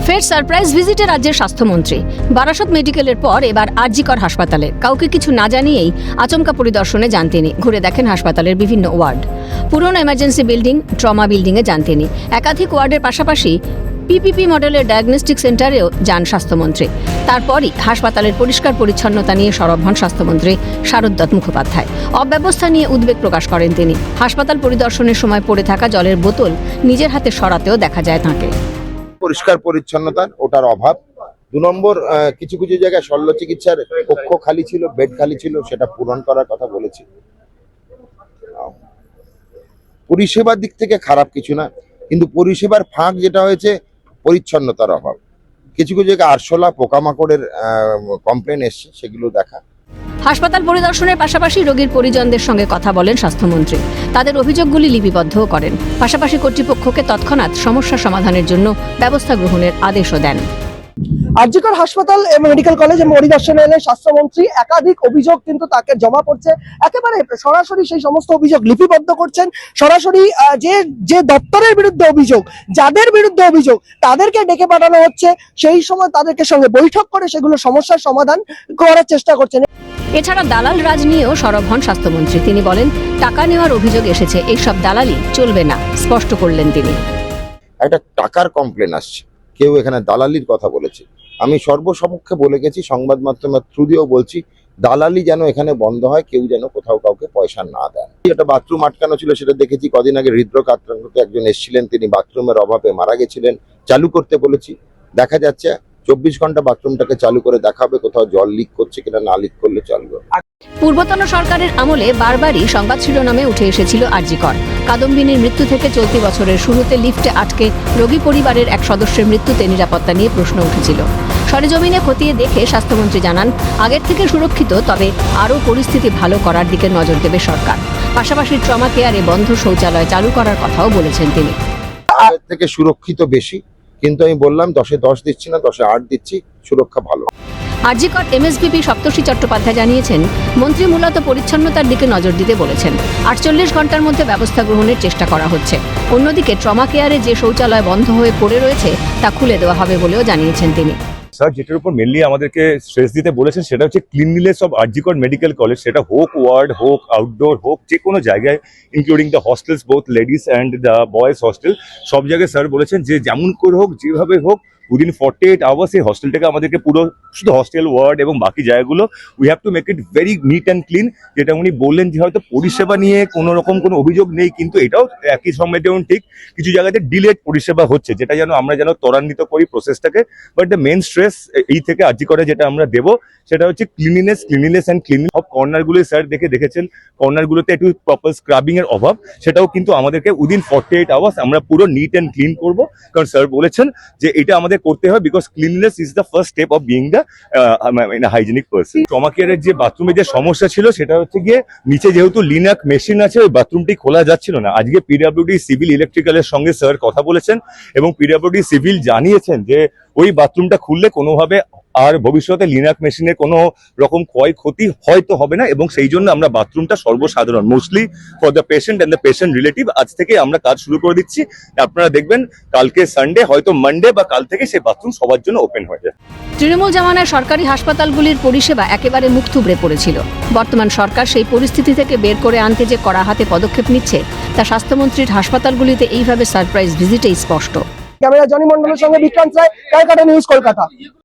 ফের সারপ্রাইজ ভিজিটে রাজ্যের স্বাস্থ্যমন্ত্রী। বারাসত মেডিকেলের পর এবার আরজিকর হাসপাতালে কাউকে কিছু না জানিয়েই আচমকা পরিদর্শনে যান তিনি। ঘুরে দেখেন হাসপাতালের বিভিন্ন ওয়ার্ড। পুরনো এমার্জেন্সি বিল্ডিং, ট্রমা বিল্ডিংয়ে যান তিনি। একাধিক ওয়ার্ডের পাশাপাশি পিপিপি মডেলের ডায়াগনস্টিক সেন্টারেও যান স্বাস্থ্যমন্ত্রী। তারপরই হাসপাতালের পরিষ্কার পরিচ্ছন্নতা নিয়ে সরব হন স্বাস্থ্যমন্ত্রী শারদ মুখোপাধ্যায়। অব্যবস্থা নিয়ে উদ্বেগ প্রকাশ করেন তিনি। হাসপাতাল পরিদর্শনের সময় পড়ে থাকা জলের বোতল নিজের হাতে সরাতেও দেখা যায় তাঁকে। পরিষ্কার পরিচ্ছন্নতার ওটার অভাব। 2 নম্বর, কিছু কিছু জায়গায় শল্য চিকিৎসার কক্ষ খালি ছিল, বেড খালি ছিল, সেটা পূরণ করার কথা বলেছি। পরিষেবার দিক থেকে খারাপ কিছু না, কিন্তু পরিষেবার ফাঁক যেটা হয়েছে পরিচ্ছন্নতার অভাব। কিছু কিছু জায়গায় আরশোলা পোকামাকড়ের কমপ্লেন এসছে, সেগুলো দেখা। হাসপাতাল পরিদর্শনের পাশাপাশি রোগীর পরিজনদের সঙ্গে কথা বলেন স্বাস্থ্যমন্ত্রী। তাদের অভিযোগগুলি লিপিবদ্ধও করেন। পাশাপাশি কর্তৃপক্ষকে তৎক্ষণাৎ সমস্যা সমাধানের জন্য ব্যবস্থা গ্রহণের আদেশও দেন। আরজিকর হাসপাতাল মেডিকেল কলেজ পরিদর্শনে এলেন স্বাস্থ্যমন্ত্রী। একাধিক অভিযোগ কিন্তু তাকে জমা পড়ছে, একেবারে সরাসরি সেই সমস্ত অভিযোগ লিপিবদ্ধ করছেন। সরাসরি যে দপ্তরের বিরুদ্ধে অভিযোগ, যাদের বিরুদ্ধে অভিযোগ, তাদেরকে ডেকে পাঠানো হচ্ছে। সেই সময় তাদেরকে সঙ্গে বৈঠক করে সেগুলো সমস্যার সমাধান করার চেষ্টা করছেন। এছাড়া দালাল রাজ নিয়েও সরব হন স্বাস্থ্যমন্ত্রী। তিনি বলেন, টাকা নেওয়ার অভিযোগ এসেছে, এইসব দালালি চলবে না, স্পষ্ট করলেন তিনি। একটা টাকার কমপ্লেন আসছে, কেউ এখানে দালালির কথা বলেছে। আমি সর্বসমক্ষে বলে গেছি, সংবাদ মাধ্যমের থ্রু দিয়েও বলছি, দালালি যেন এখানে বন্ধ হয়, কেউ যেন কোথাও কাউকে পয়সা না দেন। একটা বাথরুম আটকানো ছিল, সেটা দেখেছি। কদিন আগে হৃদরোগ আক্রান্ত একজন এসেছিলেন, তিনি বাথরুমের অভাবে মারা গেছিলেন, চালু করতে বলেছি। দেখা যাচ্ছে 24 ঘন্টা বাথরুমটাকে চালু করে দেখা হবে কোথাও জল লিক করছে কিনা, না লিক করলে চলবে। পূর্বতন সরকারের আমলে বারবারই সংবাদ শিরোনামে উঠে এসেছিল আরজিকর। কাদম্বিনীর মৃত্যু থেকে চলতি বছরের শুরুতে লিফটে আটকে রোগী পরিবারের এক সদস্যের মৃত্যুতে নিরাপত্তা নিয়ে প্রশ্ন উঠেছিল। সরেজমিনে খতিয়ে দেখে স্বাস্থ্যমন্ত্রী জানান, আগের থেকে সুরক্ষিত, তবে আরও পরিস্থিতি ভালো করার দিকে নজর দেবে সরকার। পাশাপাশি ট্রমা কেয়ারে বন্ধ শৌচালয় চালু করার কথাও বলেছেন তিনি। আগের থেকে সুরক্ষিত বেশি, কিন্তু আমি বললাম 10-এ 10 দিচ্ছি না, 10-এ 8 দিচ্ছি, সুরক্ষা ভালো। আরজিকর এমএসভিপি সপ্তর্ষি চট্টোপাধ্যায় জানিয়েছেন, মন্ত্রী মূলত পরিচ্ছন্নতার দিকে নজর দিতে বলেছেন। 48 ঘন্টার মধ্যে ব্যবস্থা গ্রহণের চেষ্টা করা হচ্ছে। অন্যদিকে ট্রমা কেয়ারে যে শৌচালয় বন্ধ হয়ে পড়ে রয়েছে তা খুলে দেওয়া হবে বলেও জানিয়েছেন তিনি। স্যার যেটার উপর মেনলি আমাদেরকে স্ট্রেস দিতে বলেছেন সেটা হচ্ছে cleanliness of RG Kar medical college. সেটা হোক ওয়ার্ড, হোক আউটডোর, হোক যে কোনো জায়গায়, including the hostels, both ladies and the boys hostel, সব জায়গায় স্যার বলেছেন যে যেমন করে হোক, যেভাবে হোক, উইদিন 48 আওয়ার্স এই হস্টেলটাকে আমাদেরকে পুরো, শুধু হস্টেল, ওয়ার্ড এবং বাকি জায়গাগুলো we have to make it very neat and clean. যেটা উনি বললেন যে হয়তো পরিষেবা নিয়ে কোনো রকম কোনো অভিযোগ নেই, কিন্তু এটাও একই সময় যেমন ঠিক কিছু জায়গাতে ডিলেড পরিষেবা হচ্ছে, যেটা যেন আমরা ত্বরান্বিত করি প্রসেসটাকে। বাট দ্য মেন স্ট্রেস এই থেকে আরজিকরে যেটা আমরা দেবো সেটা হচ্ছে ক্লিনিনেস অ্যান্ড ক্লিনিং। সব কর্নারগুলো স্যার দেখেছেন, কর্নারগুলোতে একটু প্রপার স্ক্রাবিং এর অভাব, সেটাও কিন্তু আমাদেরকে উইদিন 48 আওয়ার্স আমরা পুরো নিট অ্যান্ড ক্লিন করবো। কারণ স্যার বলেছেন যে এটা আমাদের করতে হয়, because cleanness is the first step of being the hygienic person. Trauma কেয়ারের যে বাথরুমে যে সমস্যা ছিল সেটা হচ্ছে গিয়ে নিচে যেহেতু লিনাক মেশিন আছে, ওই বাথরুমটি খোলা যাচ্ছিল না। আজকে পিডব্লিউডি সিভিল ইলেকট্রিক্যালের সঙ্গে স্যার কথা বলেছেন এবং পিডব্লিউডি সিভিল জানিয়েছেন যে ওই বাথরুমটা খুললে কোনোভাবে আর ভবিষ্যতে লিনাক মেশিনের কোনো রকম ক্ষয়ক্ষতি হয়তো হবে না, এবং সেই জন্য আমরা বাথরুমটা সর্বসাধারণ, mostly for the patient and the patient relative, আজ থেকে আমরা কাজ শুরু করে দিচ্ছি। আপনারা দেখবেন কালকে সানডে, হয়তো মানডে বা কাল থেকে সেই বাথরুম সবার জন্য ওপেন হয়ে যায়। তৃণমূল জামানায় সরকারি হাসপাতালগুলির পরিষেবা একেবারে মুখ থুবড়ে পড়েছিল। বর্তমান সরকার সেই পরিস্থিতি থেকে বের করে আনতে যে কড়া হাতে পদক্ষেপ নিচ্ছে তা স্বাস্থ্যমন্ত্রীর হাসপাতালগুলিতে এইভাবে সারপ্রাইজ ভিজিটেই স্পষ্ট। ক্যামেরা জনি মন্ডলের সঙ্গে বিক্রান্ত রায়, ক্যালকাটা নিউজ, কলকাতা।